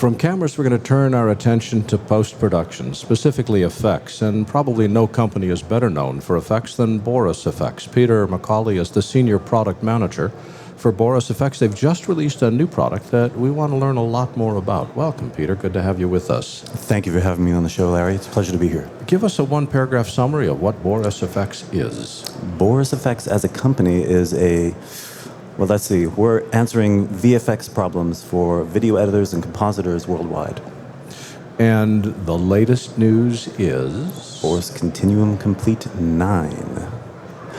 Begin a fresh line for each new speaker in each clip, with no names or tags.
From cameras, we're going to turn our attention to post-production, specifically effects, and probably no company is better known for effects than BorisFX. Peter McAuley is the Senior Product Manager for BorisFX. They've just released a new product that we want to learn a lot more about. Welcome, Peter. Good to have you with us.
Thank you for having me on the show, Larry. It's a pleasure to be here.
Give us a one-paragraph summary of what BorisFX is.
BorisFX as a company is well, let's see, we're answering VFX problems for video editors and compositors worldwide.
And the latest news is?
Boris Continuum Complete 9.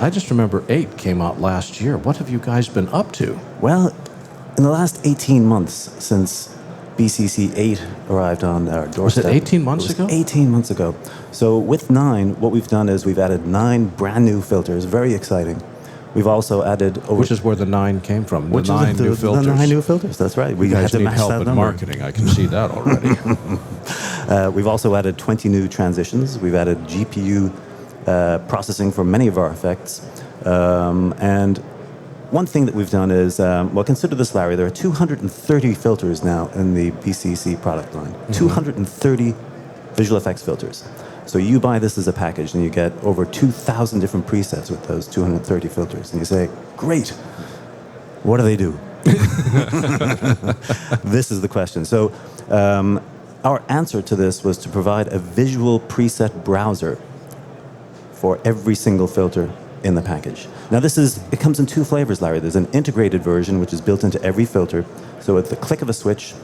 I just remember 8 came out last year. What have you guys been up to?
Well, in the last 18 months since BCC 8 arrived on our doorstep.
Was it 18 months ago?
18 months ago. So with 9, what we've done is we've added 9 brand new filters, very exciting. We've also added over...
Which is where the 9 came from, the 9 new filters.
The 9 new filters, that's right.
We guys need help in marketing. I can see that already.
We've also added 20 new transitions. We've added GPU processing for many of our effects. And one thing that we've done is, well, consider this, Larry, there are 230 filters now in the BCC product line. Mm-hmm. 230 visual effects filters. So you buy this as a package and you get over 2,000 different presets with those 230 filters. And you say, great, what do they do? This is the question. So our answer to this was to provide a visual preset browser for every single filter in the package. Now it comes in 2 flavors, Larry. There's an integrated version, which is built into every filter. So at the click of a switch,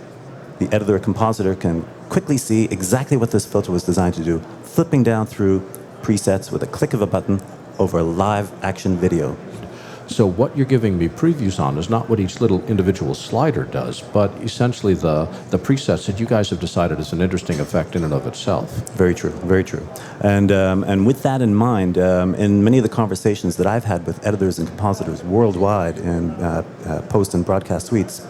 the editor or compositor can quickly see exactly what this filter was designed to do, flipping down through presets with a click of a button over live action video.
So what you're giving me previews on is not what each little individual slider does, but essentially the presets that you guys have decided is an interesting effect in and of itself.
Very true, very true. And with that in mind, in many of the conversations that I've had with editors and compositors worldwide in post and broadcast suites,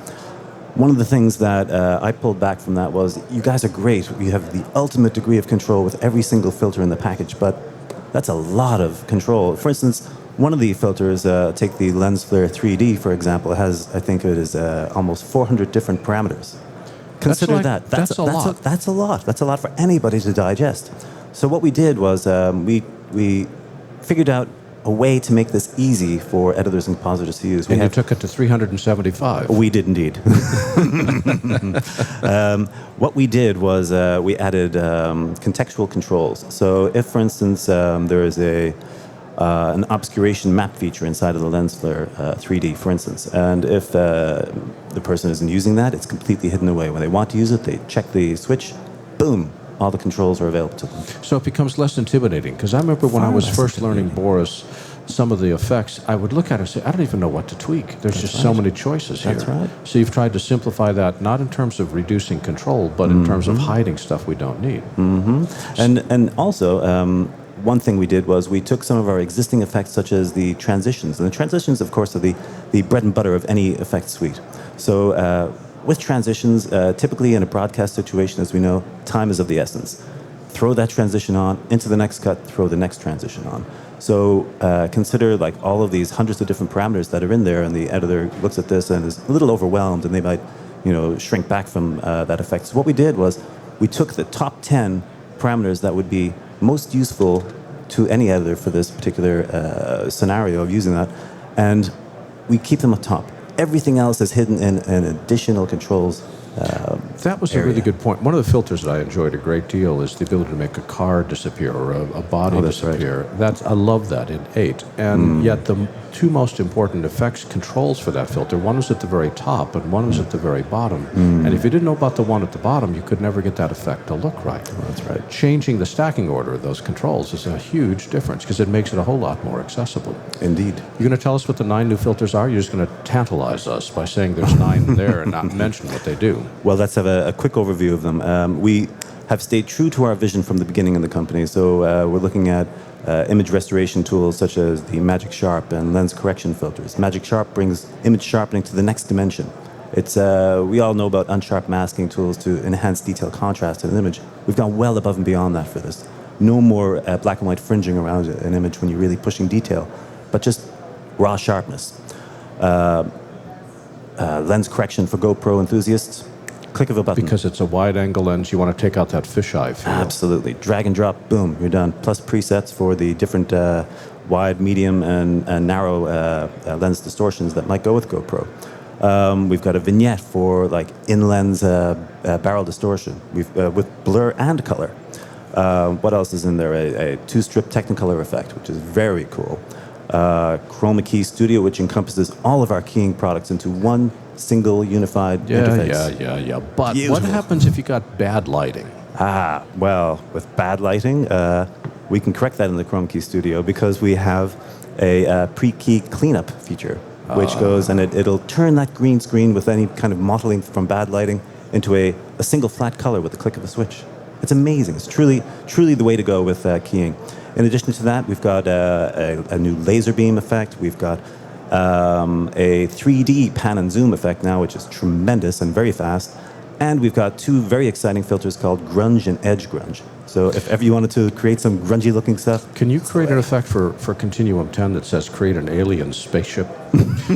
one of the things that I pulled back from that was, you guys are great. You have the ultimate degree of control with every single filter in the package, but that's a lot of control. For instance, one of the filters, take the lens flare 3D, for example, has, I think it is almost 400 different parameters. Consider that.
That's a lot.
That's a lot. That's a lot for anybody to digest. So what we did was we figured out a way to make this easy for editors and compositors to use.
You took it to 375.
We did indeed. What we did was we added contextual controls. So if, for instance, there is an obscuration map feature inside of the lens flare 3D, for instance, and if the person isn't using that, it's completely hidden away. When they want to use it, they check the switch, boom, all the controls are available to them.
So it becomes less intimidating, because I remember when I was first learning Boris, some of the effects, I would look at it and say, I don't even know what to tweak. There's just so many choices here.
That's right.
So you've tried to simplify that, not in terms of reducing control, but in terms of hiding stuff we don't need.
And also, one thing we did was we took some of our existing effects, such as the transitions. And the transitions, of course, are the bread and butter of any effect suite. So with transitions, typically in a broadcast situation, as we know, time is of the essence. Throw that transition on, into the next cut, throw the next transition on. So consider like all of these hundreds of different parameters that are in there, and the editor looks at this and is a little overwhelmed, and they might, shrink back from that effect. So what we did was we took the top 10 parameters that would be most useful to any editor for this particular scenario of using that, and we keep them up top. Everything else is hidden in additional controls.
That was a really good point. One of the filters that I enjoyed a great deal is the ability to make a car disappear or a body disappear. Right. I love that in 8. And yet the 2 most important effects controls for that filter, one was at the very top and one was at the very bottom. And if you didn't know about the one at the bottom, you could never get that effect to look right.
That's right.
Changing the stacking order of those controls is a huge difference, because it makes it a whole lot more accessible.
Indeed.
You're going to tell us what the 9 new filters are? You're just going to tantalize us by saying there's 9 there and not mention what they do.
Well, let's have a quick overview of them. We have stayed true to our vision from the beginning of the company. So we're looking at image restoration tools such as the Magic Sharp and lens correction filters. Magic Sharp brings image sharpening to the next dimension. It's we all know about unsharp masking tools to enhance detail contrast in an image. We've gone well above and beyond that for this. No more black and white fringing around an image when you're really pushing detail, but just raw sharpness. Lens correction for GoPro enthusiasts. click of a button.
Because it's a wide-angle lens, you want to take out that fisheye feel.
Absolutely. Drag and drop, boom, you're done. Plus presets for the different wide, medium, and narrow lens distortions that might go with GoPro. We've got a vignette for like in-lens barrel distortion with blur and color. What else is in there? A two-strip Technicolor effect, which is very cool. Chroma Key Studio, which encompasses all of our keying products into one single unified interface.
Yeah. But
Beautiful.
what happens if you got bad lighting?
Well, with bad lighting, we can correct that in the Chroma Key Studio because we have a pre-key cleanup feature, which goes and it'll turn that green screen with any kind of mottling from bad lighting into a single flat color with the click of a switch. It's amazing. It's truly the way to go with keying. In addition to that, we've got a new laser beam effect. We've got a 3D pan and zoom effect now, which is tremendous and very fast. And we've got two very exciting filters called grunge and edge grunge. So if ever you wanted to create some grungy looking stuff.
Can you create an effect for Continuum 10 that says create an alien spaceship?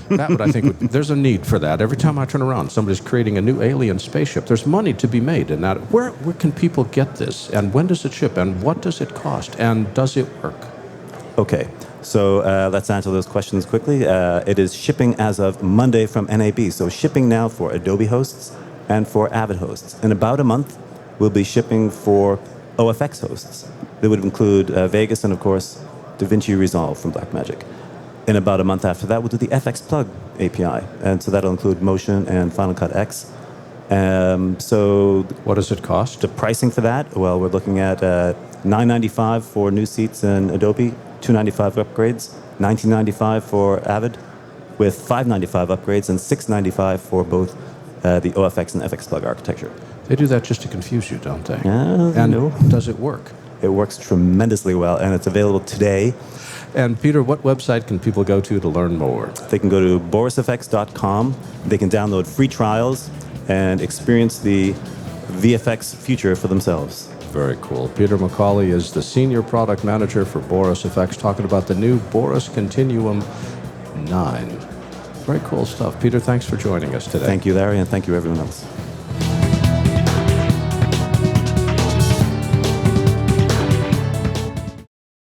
That would, I think, there's a need for that. Every time I turn around, somebody's creating a new alien spaceship. There's money to be made in that. Where can people get this? And when does it ship? And what does it cost? And does it work?
Okay, so let's answer those questions quickly. It is shipping as of Monday from NAB. So shipping now for Adobe hosts and for Avid hosts. In about a month, we'll be shipping for OFX hosts. That would include Vegas and, of course, DaVinci Resolve from Blackmagic. In about a month after that, we'll do the FX Plug API. And so that'll include Motion and Final Cut X. So
what does it cost?
The pricing for that, well, we're looking at $9.95 for new seats in Adobe, $2.95 upgrades, $19.95 for Avid, with $5.95 upgrades and $6.95 for both the OFX and FX Plug architecture.
They do that just to confuse you, don't they?
And
no. Does it work?
It works tremendously well, and it's available today.
And Peter, what website can people go to learn more?
They can go to BorisFX.com. They can download free trials and experience the VFX future for themselves.
Very cool. Peter McAuley is the Senior Product Manager for BorisFX, talking about the new Boris Continuum 9. Very cool stuff. Peter, thanks for joining us today.
Thank you, Larry, and thank you, everyone else.